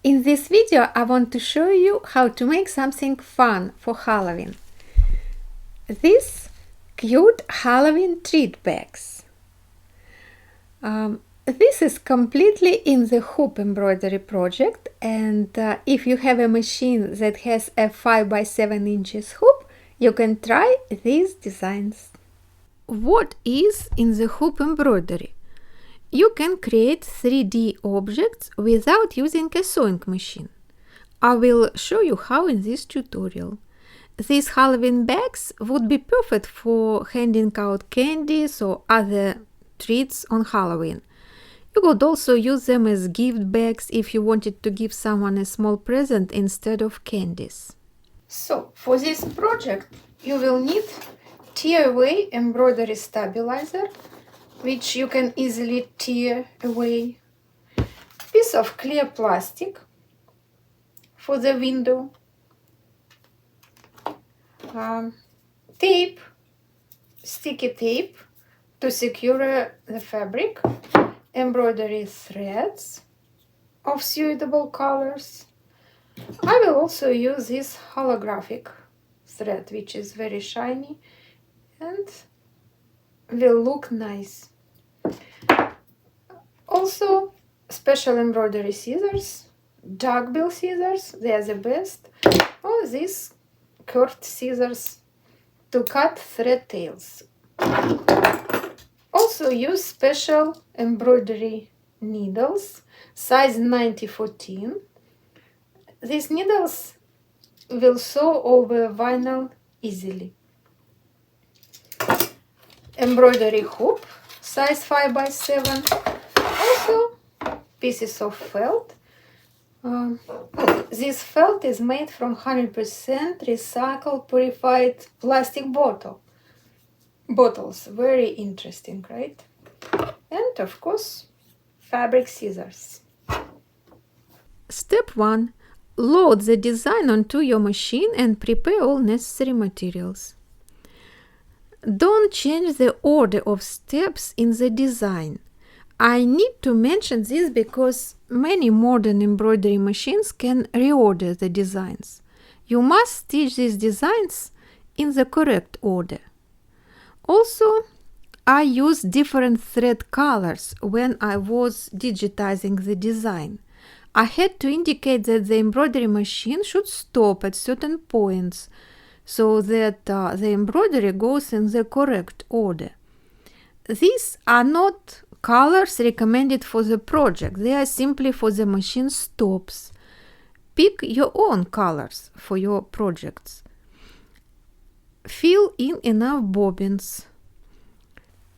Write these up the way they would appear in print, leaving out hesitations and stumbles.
In this video, I want to show you how to make something fun for Halloween. These cute Halloween treat bags. This is completely in the hoop embroidery project, and if you have a machine that has a 5 by 7 inches hoop, you can try these designs. What is in the hoop embroidery? You can create 3D objects without using a sewing machine. I will show you how in this tutorial. These Halloween bags would be perfect for handing out candies or other treats on Halloween. You could also use them as gift bags if you wanted to give someone a small present instead of candies. So, for this project, you will need tear-away embroidery stabilizer, which you can easily tear away, piece of clear plastic for the window, tape, sticky tape to secure the fabric, embroidery threads of suitable colors. I will also use this holographic thread, which is very shiny and will look nice. Also, special embroidery scissors, duckbill scissors, they are the best, or these curved scissors to cut thread tails. Also use special embroidery needles, size 90-14. These needles will sew over vinyl easily. Embroidery hoop, size 5 by 7. Also pieces of felt. This felt is made from 100% recycled purified plastic bottles. Very interesting, right? And of course, fabric scissors. Step 1. Load the design onto your machine and prepare all necessary materials. Don't change the order of steps in the design. I need to mention this because many modern embroidery machines can reorder the designs. You must stitch these designs in the correct order. Also, I used different thread colors when I was digitizing the design. I had to indicate that the embroidery machine should stop at certain points so that the embroidery goes in the correct order. These are not colors recommended for the project, they are simply for the machine stops. Pick your own colors for your projects. Fill in enough bobbins.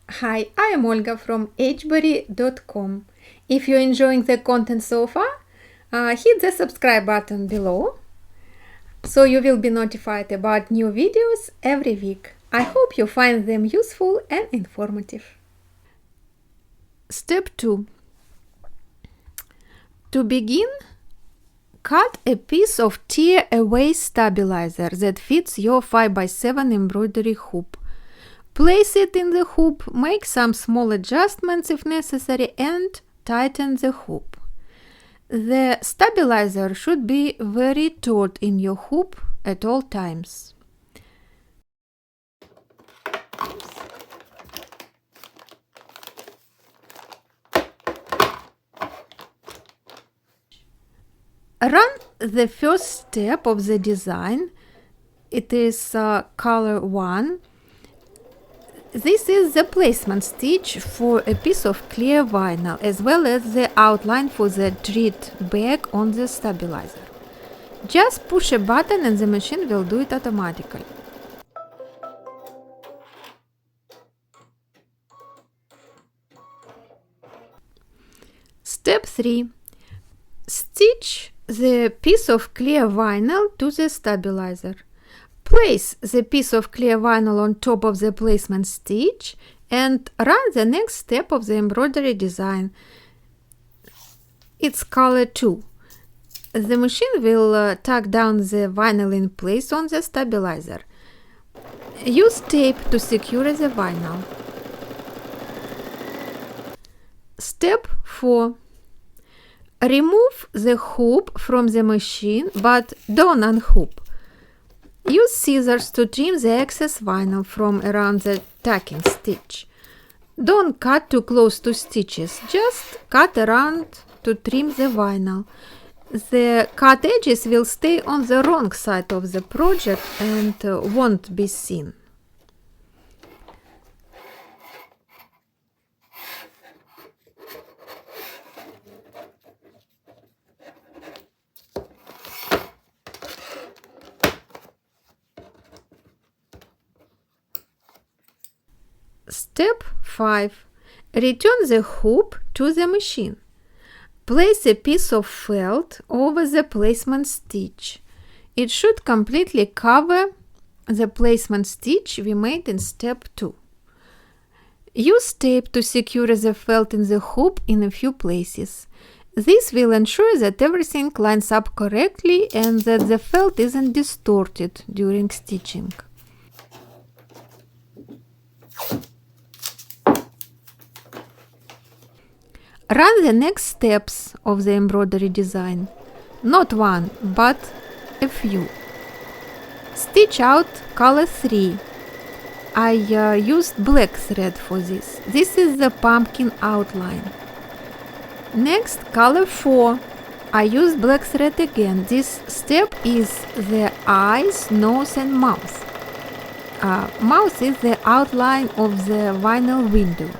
Hi, I am Olga from hberry.com. If you're enjoying the content so far, hit the subscribe button below so you will be notified about new videos every week. I hope you find them useful and informative. Step 2. To begin, cut a piece of tear-away stabilizer that fits your 5 by 7 embroidery hoop. Place it in the hoop, make some small adjustments if necessary, and tighten the hoop. The stabilizer should be very taut in your hoop at all times. Run the first step of the design. It is color 1. This is the placement stitch for a piece of clear vinyl, as well as the outline for the treat bag on the stabilizer. Just push a button and the machine will do it automatically. Step 3. Stitch the piece of clear vinyl to the stabilizer. Place the piece of clear vinyl on top of the placement stitch and run the next step of the embroidery design. It's color 2. The machine will tack down the vinyl in place on the stabilizer. Use tape to secure the vinyl. Step 4. Remove the hoop from the machine, but don't unhoop. Use scissors to trim the excess vinyl from around the tacking stitch. Don't cut too close to stitches, just cut around to trim the vinyl. The cut edges will stay on the wrong side of the project and won't be seen. Step 5. Return the hoop to the machine. Place a piece of felt over the placement stitch. It should completely cover the placement stitch we made in step 2. Use tape to secure the felt in the hoop in a few places. This will ensure that everything lines up correctly and that the felt isn't distorted during stitching. Run the next steps of the embroidery design. Not one, but a few. Stitch out color 3. I used black thread for this. This is the pumpkin outline. Next, color 4. I used black thread again. This step is the eyes, nose and mouth. Mouth is the outline of the vinyl window.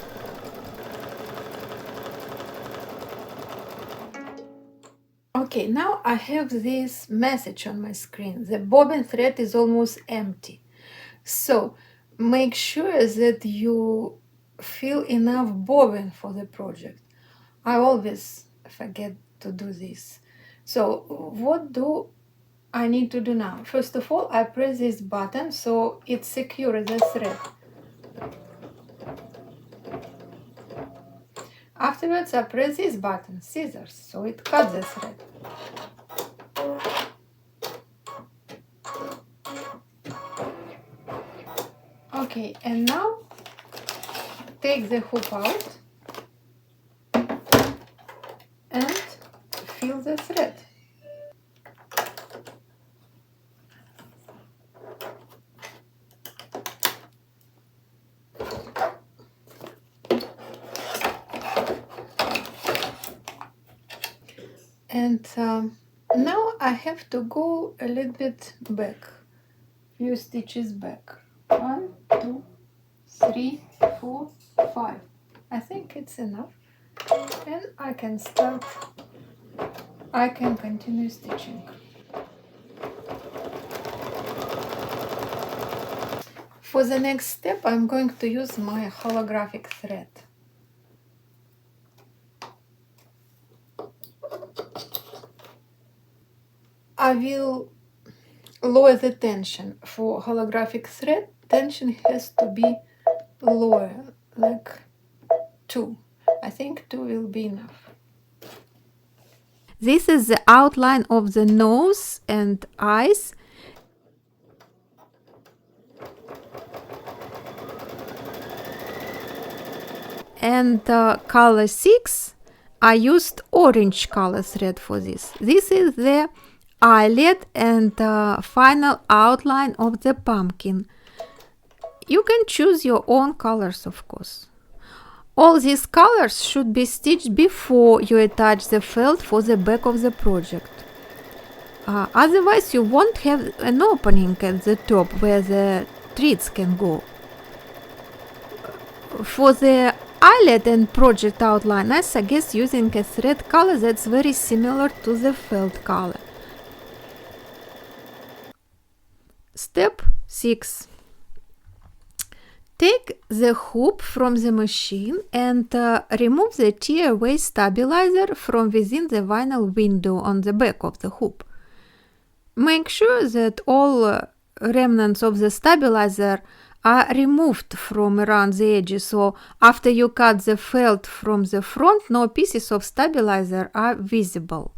Okay, now I have this message on my screen. The bobbin thread is almost empty. So make sure that you fill enough bobbin for the project. I always forget to do this. So what do I need to do now? First of all, I press this button so it secures the thread. Afterwards, I press this button, scissors, so it cuts the thread. Okay, and now take the hoop out and fill the thread. And now I have to go a little bit back, few stitches back. 1, 2, 3, 4, 5. I think it's enough. And I can continue stitching. For the next step, I'm going to use my holographic thread. I will lower the tension. For holographic thread, tension has to be lower, like 2. I think 2 will be enough. This is the outline of the nose and eyes. And color 6, I used orange color thread for this. This is the eyelid and final outline of the pumpkin. You can choose your own colors, of course. All these colors should be stitched before you attach the felt for the back of the project. Otherwise, you won't have an opening at the top where the threads can go. For the eyelid and project outline, I suggest using a thread color that's very similar to the felt color. Step 6. Take the hoop from the machine and remove the tearaway stabilizer from within the vinyl window on the back of the hoop. Make sure that all remnants of the stabilizer are removed from around the edges, so after you cut the felt from the front, no pieces of stabilizer are visible.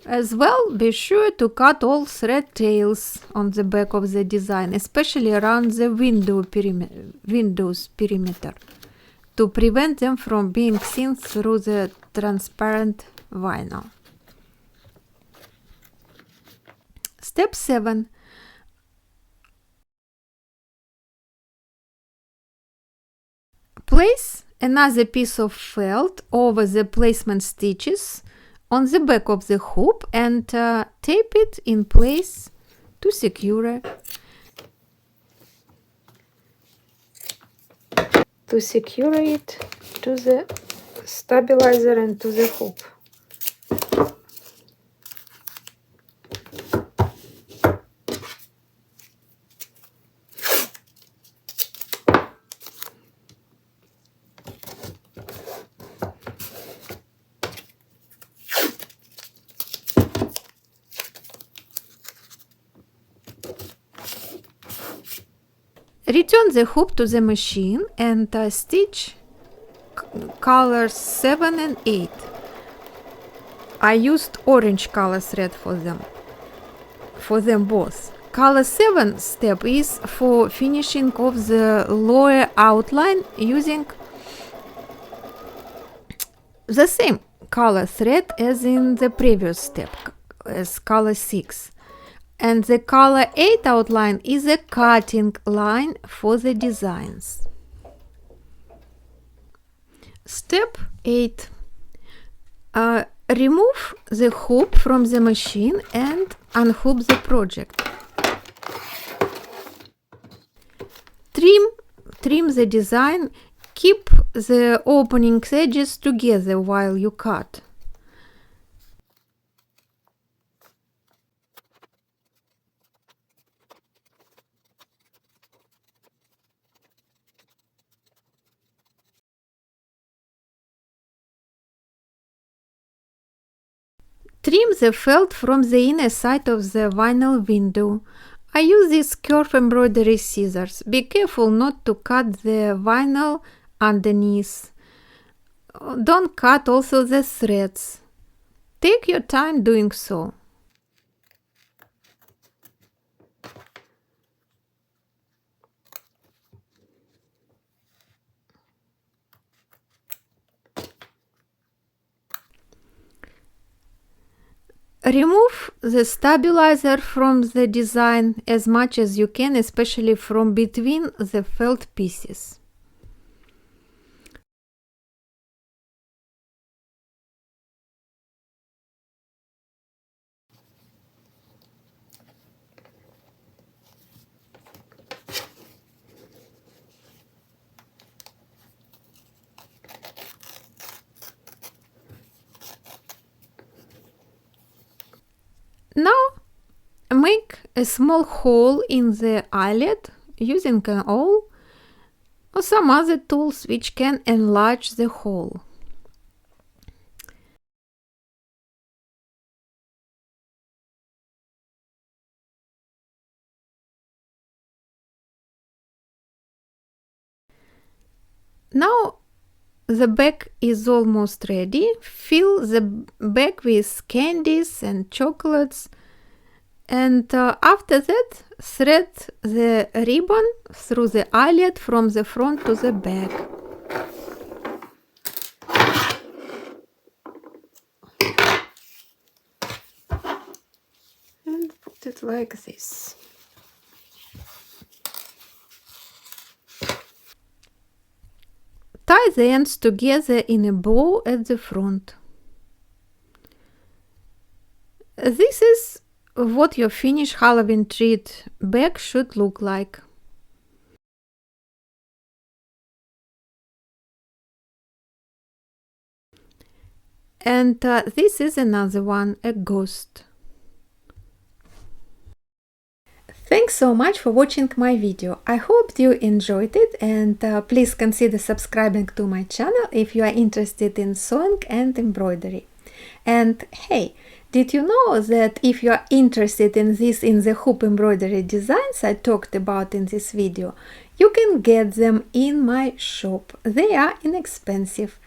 As well, be sure to cut all thread tails on the back of the design, especially around the window's perimeter. to prevent them from being seen through the transparent vinyl. Step 7. Place another piece of felt over the placement stitches on the back of the hoop and tape it in place to secure it. To secure it to the stabilizer and to the hoop. Return the hoop to the machine and stitch colors 7 and 8. I used orange color thread for them both. Color 7 step is for finishing off the lower outline using the same color thread as in the previous step, as color 6. And the color 8 outline is a cutting line for the designs. Step 8. Remove the hoop from the machine and unhoop the project. Trim the design. Keep the opening edges together while you cut. Trim the felt from the inner side of the vinyl window. I use these curved embroidery scissors. Be careful not to cut the vinyl underneath. Don't cut also the threads. Take your time doing so. Remove the stabilizer from the design as much as you can, especially from between the felt pieces. Now make a small hole in the eyelet using an awl or some other tools which can enlarge the hole. Now the bag is almost ready. Fill the bag with candies and chocolates, and after that thread the ribbon through the eyelet from the front to the back. And put it like this. Tie the ends together in a bow at the front. This is what your finished Halloween treat bag should look like. And this is another one, a ghost. Thanks so much for watching my video. I hope you enjoyed it, and please consider subscribing to my channel if you are interested in sewing and embroidery. And hey, did you know that if you are interested in these In the Hoop embroidery designs I talked about in this video, you can get them in my shop. They are inexpensive.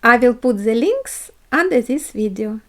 I will put the links under this video.